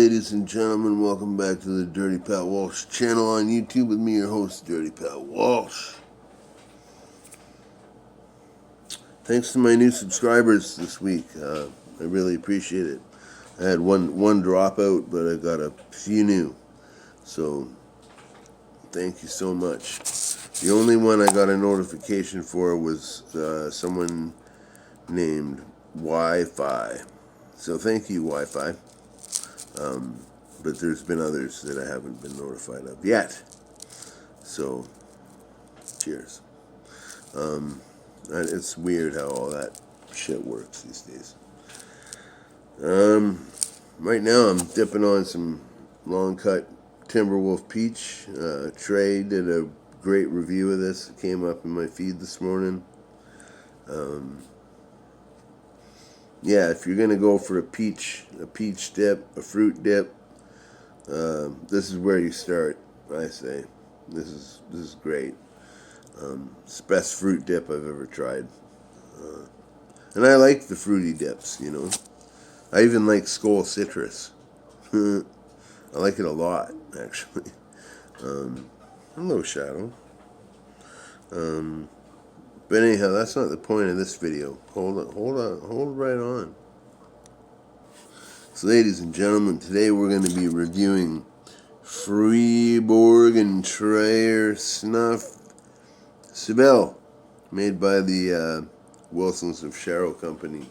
ladies and gentlemen, welcome back to the Dirty Pat Walsh channel on YouTube with me, your host, Dirty Pat Walsh. Thanks to my new subscribers this week. I really appreciate it. I had one dropout, but I got a few new. So, thank you so much. The only one I got a notification for was someone named Wi-Fi. So thank you, Wi-Fi. But there's been others that I haven't been notified of yet. So, cheers. It's weird how all that shit works these days. Right now I'm dipping on some long cut Timberwolf Peach. Trey did a great review of this. It came up in my feed this morning. Yeah, if you're gonna go for a peach dip, a fruit dip, this is where you start. I say, this is great. It's the best fruit dip I've ever tried, and I like the fruity dips. You know, I even like Skol Citrus. I like it a lot, actually. Hello, Shadow. But anyhow, that's not the point of this video. Hold right on. So, ladies and gentlemen, today we're going to be reviewing Freiburg and Treyer snuff SEVILLE, made by the Wilsons of Sharrow company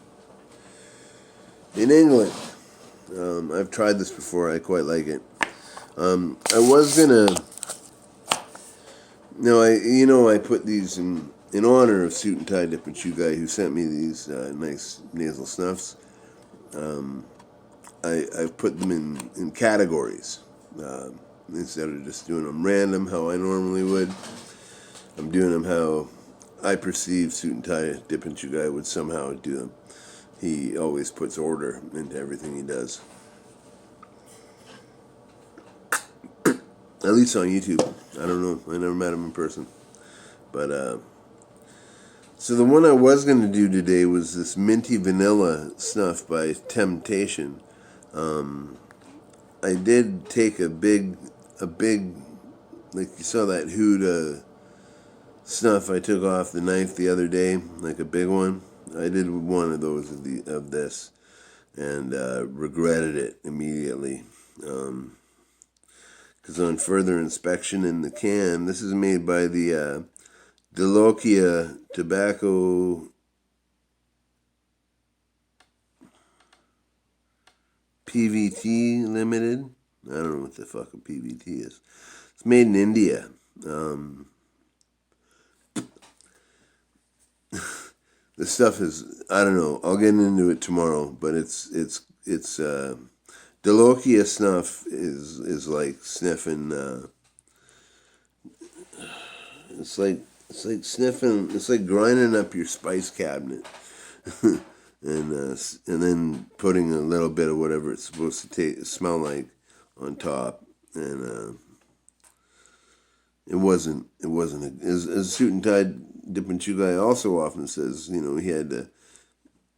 in England. I've tried this before. I quite like it. I was gonna. No, I put these in honor of Suit and Tie Dip and Chew Guy, who sent me these nice nasal snuffs. I've put them in categories instead of just doing them random how I normally would. I'm doing them how I perceive Suit and Tie Dip and Chew Guy would somehow do them. He always puts order into everything he does. At least on YouTube. I don't know. I never met him in person. But, so the one I was going to do today was this minty vanilla snuff by Temptation. I did take a big, like you saw that Huda snuff I took off the knife the other day, like a big one. I did one of those of this, and regretted it immediately. Because on further inspection in the can, this is made by the Delokia Tobacco PVT Limited. I don't know what the fuck a PVT is. It's made in India. This stuff is, I don't know. I'll get into it tomorrow, but it's Delokia snuff is like sniffing. It's like sniffing. It's like grinding up your spice cabinet, and then putting a little bit of whatever it's supposed to smell like on top. And it wasn't. As Suit and Tie Dip and Chew Guy also often says, you know, he had to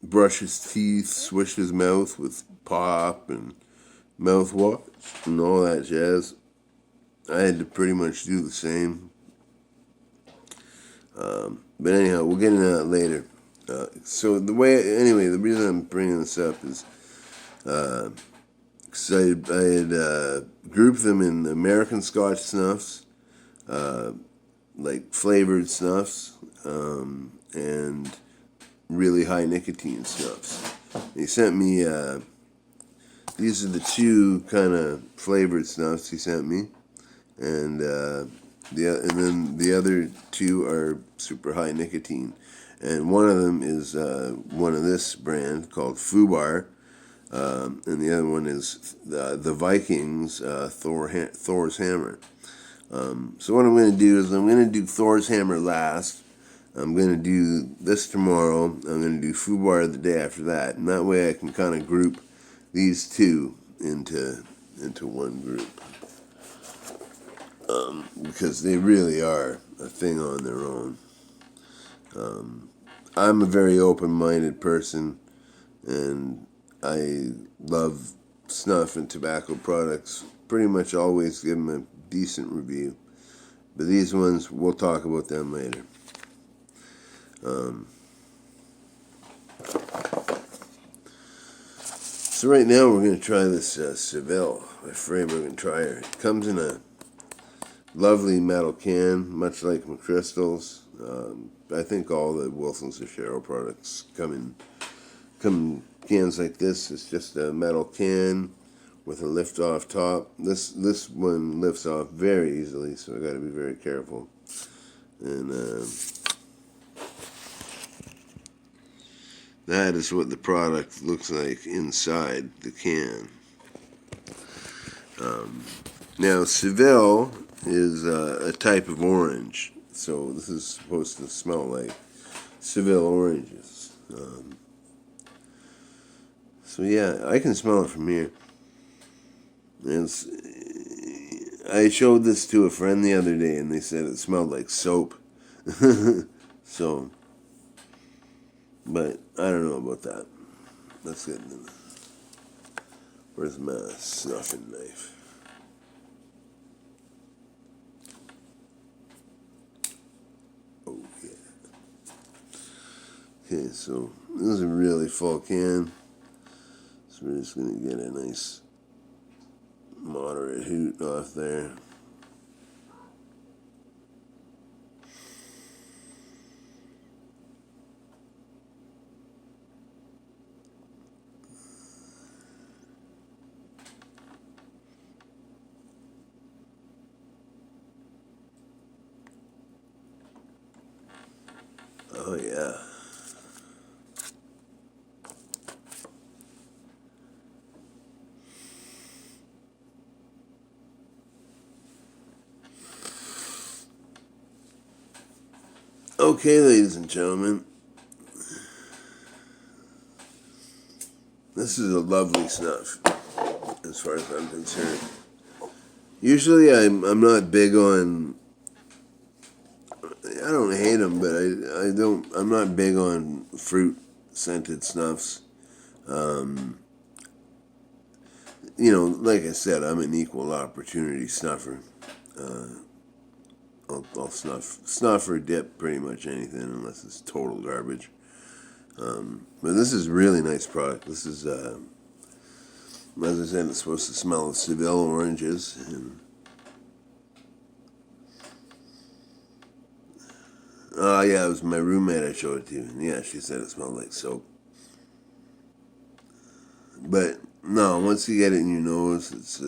brush his teeth, swish his mouth with pop and mouthwash and all that jazz. I had to pretty much do the same. But anyhow, we'll get into that later. So the reason I'm bringing this up is because I had grouped them in American Scotch snuffs, like flavored snuffs, and really high nicotine snuffs. He sent me, these are the two kind of flavored snuffs he sent me, and then the other two are super high nicotine. And one of them is one of this brand called Fubar, and the other one is the Vikings Thor's Hammer. So what I'm going to do is I'm going to do Thor's Hammer last. I'm going to do this tomorrow. I'm going to do Fubar the day after that, and that way I can kind of group these two into one group, because they really are a thing on their own. I'm a very open-minded person, and I love snuff and tobacco products pretty much always give them a decent review. But these ones, we'll talk about them later. So right now we're going to try this SEVILLE by Freiburg and Treyer. It comes in a lovely metal can, much like McChrystal's. I think all the Wilson's or Sharrow products come in cans like this. It's just a metal can with a lift-off top. This one lifts off very easily, so I got to be very careful. And that is what the product looks like inside the can. Now, SEVILLE is a type of orange, so this is supposed to smell like SEVILLE oranges. So yeah, I can smell it from here. I showed this to a friend the other day, and they said it smelled like soap. So, but I don't know about that. Let's get into this. Where's my snuffing knife? Oh yeah. Okay, so this is a really full can. So we're just gonna get a nice moderate hoot off there. Oh yeah. Okay, ladies and gentlemen, this is a lovely snuff, as far as I'm concerned. Usually, I'm not big on. I don't hate them, but I'm not big on fruit scented snuffs. You know, like I said, I'm an equal opportunity snuffer. I'll snuff or dip pretty much anything unless it's total garbage. But this is a really nice product. This is, as I said, it's supposed to smell of SEVILLE oranges. And, yeah, it was my roommate I showed it to. And yeah, she said it smelled like soap. But no, once you get it in your nose, it's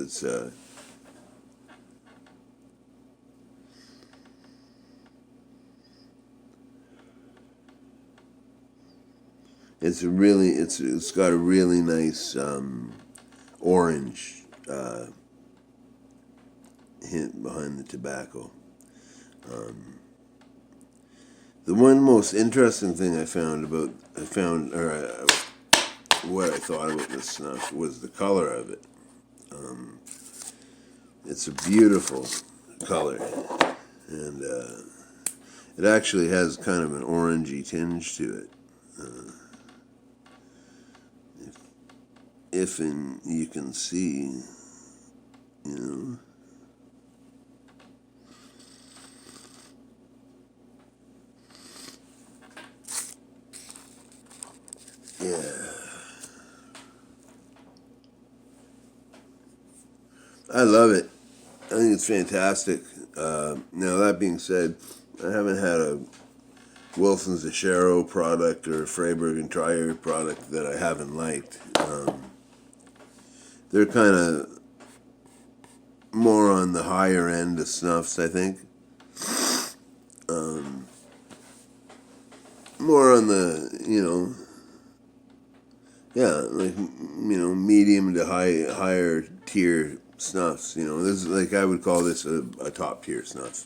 got a really nice orange hint behind the tobacco. The one most interesting thing what I thought about this snuff was the color of it. It's a beautiful color, and it actually has kind of an orangey tinge to it. If you can see, you know. Yeah. I love it. I think it's fantastic. Now, that being said, I haven't had a Wilson's Sharrow product or a Freiburg and Treyer product that I haven't liked. They're kind of more on the higher end of snuffs, I think. More on the, medium to higher tier snuffs. This is like, I would call this a top tier snuff.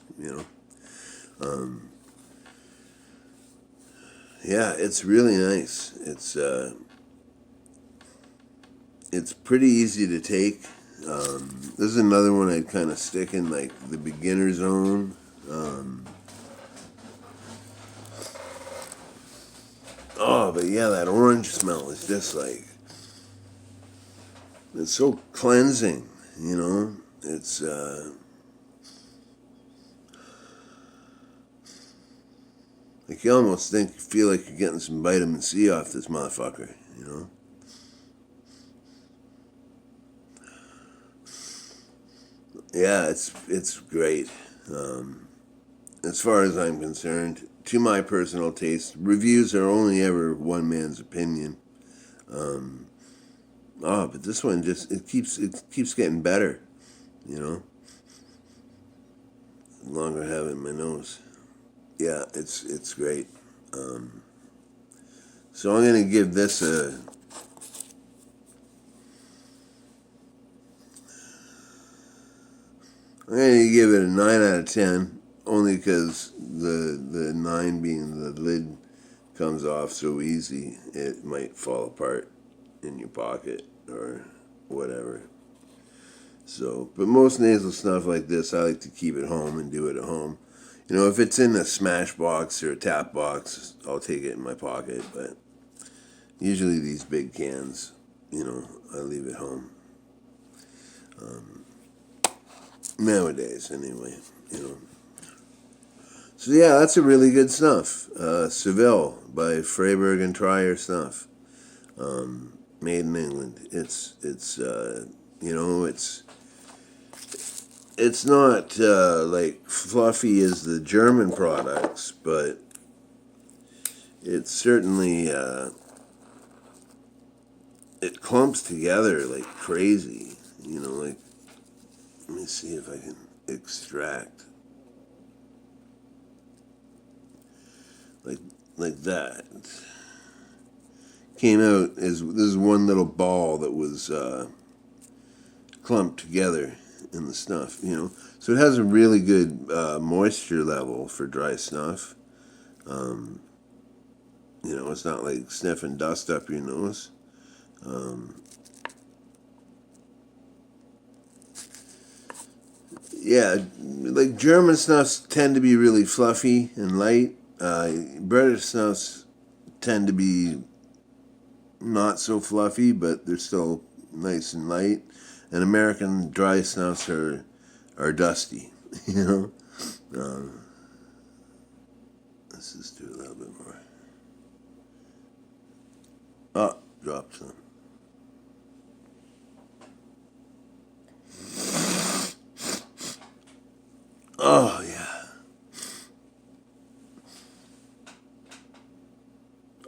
Yeah, it's really nice. It's pretty easy to take. This is another one I'd kind of stick in like the beginner zone. But yeah, that orange smell is just like, It's so cleansing, you know. It's like you almost feel like you're getting some vitamin C off this motherfucker, you know. Yeah, it's great. As far as I'm concerned, to my personal taste, reviews are only ever one man's opinion. But this one it keeps getting better, you know. The longer I have it in my nose, yeah, it's great. So I'm gonna give this I'm gonna give it a 9 out of 10, only because the 9 being the lid comes off so easy, it might fall apart in your pocket or whatever. So, but most nasal snuff like this, I like to keep at home and do it at home. You know, if it's in a smash box or a tap box, I'll take it in my pocket. But usually these big cans, you know, I leave at home. Nowadays, anyway, you know. So yeah, that's a really good snuff. Seville by Freiburg and Treyer snuff. Made in England. It's you know, it's not like fluffy as the German products, but it's certainly it clumps together like crazy. You know, like, let me see if I can extract like that. Came out as this is one little ball that was clumped together in the snuff, you know. So it has a really good moisture level for dry snuff. You know, it's not like sniffing dust up your nose. Yeah, like German snuffs tend to be really fluffy and light. British snuffs tend to be not so fluffy, but they're still nice and light. And American dry snuffs are dusty, you know. Let's just do a little bit more. Oh, dropped some. Oh yeah.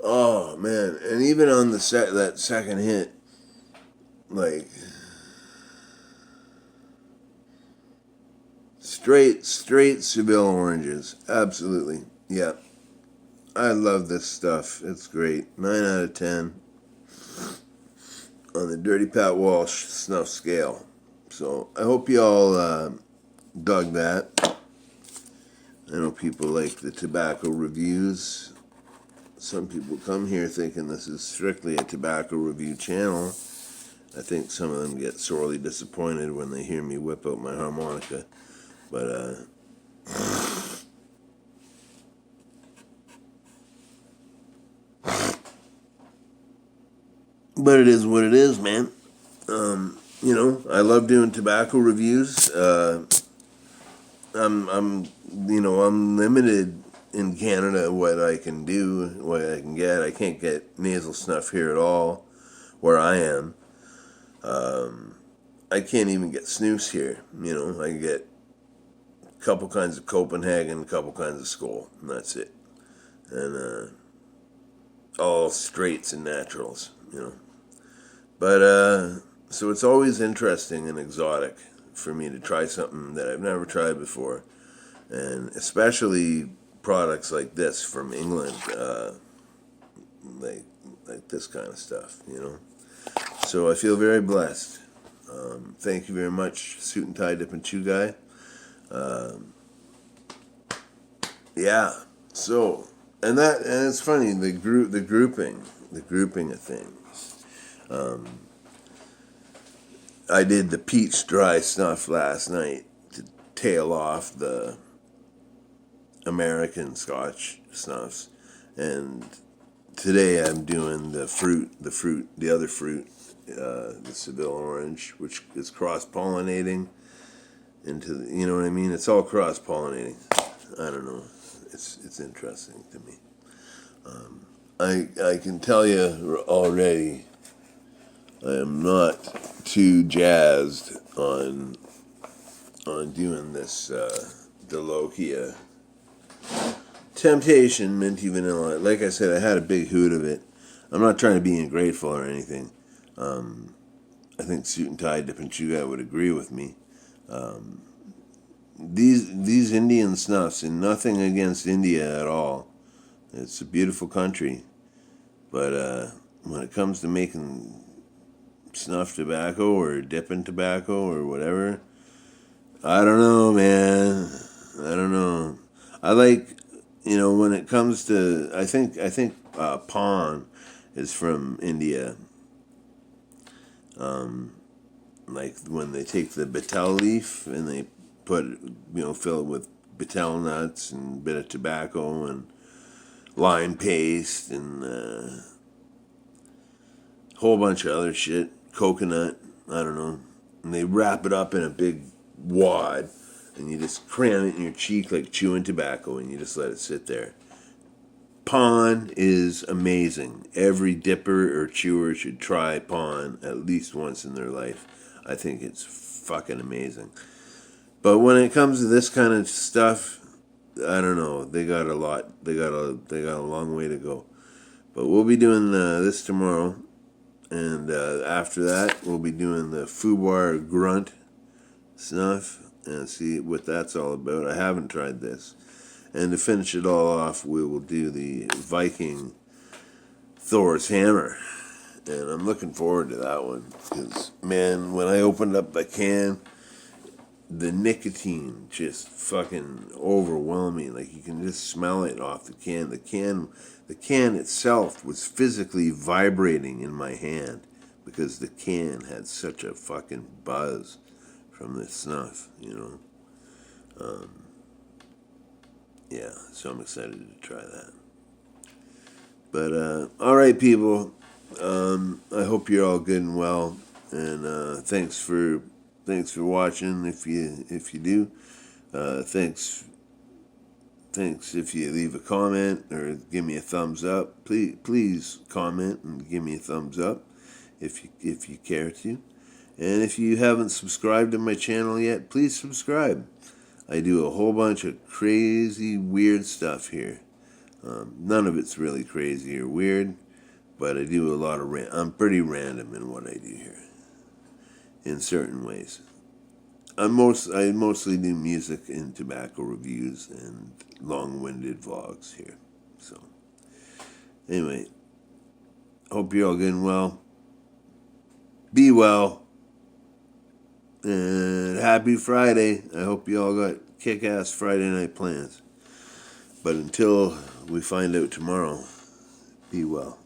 Oh man, and even on the that second hit, like straight Seville oranges, absolutely. Yeah, I love this stuff. It's great. 9 out of 10 on the Dirty Pat Walsh snuff scale. So I hope you all dug that. I know people like the tobacco reviews. Some people come here thinking this is strictly a tobacco review channel. I think some of them get sorely disappointed when they hear me whip out my harmonica. But it is what it is, man. You know, I love doing tobacco reviews. I'm limited in Canada what I can do, what I can get. I can't get nasal snuff here at all where I am. I can't even get snus here. You know, I can get a couple kinds of Copenhagen, a couple kinds of Skoal, and that's it. And all straights and naturals, you know. But so it's always interesting and exotic for me to try something that I've never tried before, and especially products like this from England, like this kind of stuff, you know. So I feel very blessed. Thank you very much, Suit and Tie Dip and Chew Guy. Yeah. So and it's funny the grouping of things. I did the peach dry snuff last night to tail off the American Scotch snuffs, and today I'm doing the other fruit the Seville orange, which is cross-pollinating into the, you know what I mean? It's all cross-pollinating. I don't know. It's interesting to me. I can tell you already, I am not too jazzed on doing this Delokia Temptation Minty Vanilla. Like I said, I had a big hoot of it. I'm not trying to be ungrateful or anything. I think Suit and Tie Dip and Chew Guy would agree with me. These Indian snuffs, and nothing against India at all. It's a beautiful country. But when it comes to making snuff tobacco or dipping tobacco or whatever, I don't know, man. I don't know. I like, when it comes to, I think Pon is from India. Like when they take the betel leaf and they put, fill it with betel nuts and a bit of tobacco and lime paste and a whole bunch of other shit, coconut, I don't know, and they wrap it up in a big wad and you just cram it in your cheek like chewing tobacco and you just let it sit there. Pon is amazing. Every dipper or chewer should try Pon at least once in their life. I think it's fucking amazing. But when it comes to this kind of stuff, I don't know. They got a lot. They got a long way to go. But we'll be doing this tomorrow, and after that we'll be doing the Fubar Grunt snuff and see what that's all about. I haven't tried this. And to finish it all off, we will do the Viking Thor's Hammer. And I'm looking forward to that one. Because, man, when I opened up the can, the nicotine just fucking overwhelmed me. Like, you can just smell it off the can. The can itself was physically vibrating in my hand. Because the can had such a fucking buzz from the snuff, Yeah, so I'm excited to try that. But, alright people, I hope you're all good and well, and thanks for watching if you do. Thanks if you leave a comment or give me a thumbs up. Please comment and give me a thumbs up if you care to. And if you haven't subscribed to my channel yet, please subscribe. I do a whole bunch of crazy, weird stuff here. None of it's really crazy or weird, but I do a lot of I'm pretty random in what I do here, in certain ways. I mostly do music and tobacco reviews and long-winded vlogs here. So, anyway, hope you're all getting well. Be well. And happy Friday. I hope you all got kick-ass Friday night plans. But until we find out tomorrow, be well.